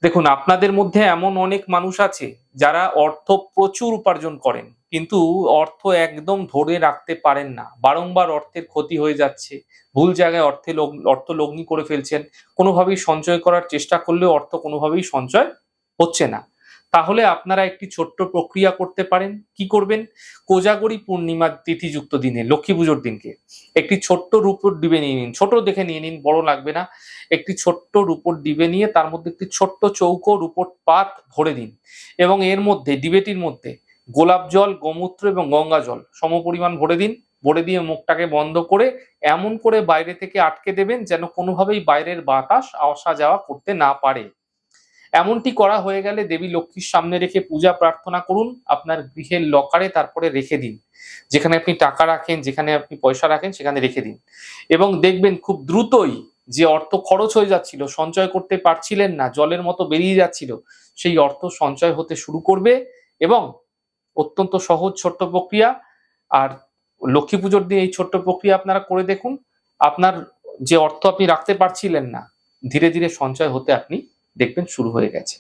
দেখুন, আপনাদের মধ্যে এমন অনেক মানুষ আছে যারা অর্থ প্রচুর উপার্জন করেন, কিন্তু অর্থ একদম ধরে রাখতে পারেন না। বারংবার অর্থের ক্ষতি হয়ে যাচ্ছে। ভুল জায়গায় অর্থ লগ্নি করে ফেলছেন। কোনোভাবেই সঞ্চয় করার চেষ্টা করলেও অর্থ কোনোভাবেই সঞ্চয় হচ্ছে না। তাহলে আপনারা একটি ছোট্ট প্রক্রিয়া করতে পারেন। কি করবেন? কোজাগরী পূর্ণিমার তিথিযুক্ত দিনে, লক্ষ্মী পুজোর দিনকে একটি ছোট্ট রূপোর ডিবে নিয়ে নিন। ছোট দেখে নিয়ে নিন, বড় লাগবে না। একটি ছোট্ট রূপোর ডিবে নিয়ে তার মধ্যে একটি ছোট্ট চৌকো রূপোর পাত ভরে দিন এবং এর মধ্যে, ডিবেটির মধ্যে, গোলাপ জল, গোমূত্র এবং গঙ্গা জল সমপরিমাণ ভরে দিন। ভরে দিয়ে মুখটাকে বন্ধ করে এমন করে বাইরে থেকে আটকে দেবেন যেন কোনোভাবেই বাইরের বাতাস আসা যাওয়া করতে না পারে। এমনটি করা হয়ে গেলে দেবী লক্ষ্মীর সামনে রেখে পূজা প্রার্থনা করুন। আপনার গৃহের লকারে তারপরে রেখে দিন। যেখানে আপনি টাকা রাখেন, যেখানে আপনি পয়সা রাখেন, সেখানে রেখে দিন এবং দেখবেন খুব দ্রুতই যে অর্থ খরচ হয়ে যাচ্ছিল, সঞ্চয় করতে পারছিলেন না, জলের মতো বেরিয়ে যাচ্ছিল, সেই অর্থ সঞ্চয় হতে শুরু করবে। এবং অত্যন্ত সহজ ছোট্ট প্রক্রিয়া। আর লক্ষ্মী পুজোর দিন এই ছোট্ট প্রক্রিয়া আপনারা করে দেখুন। আপনার যে অর্থ আপনি রাখতে পারছিলেন না, ধীরে ধীরে সঞ্চয় হতে আপনি দেখবেন শুরু হয়ে গেছে।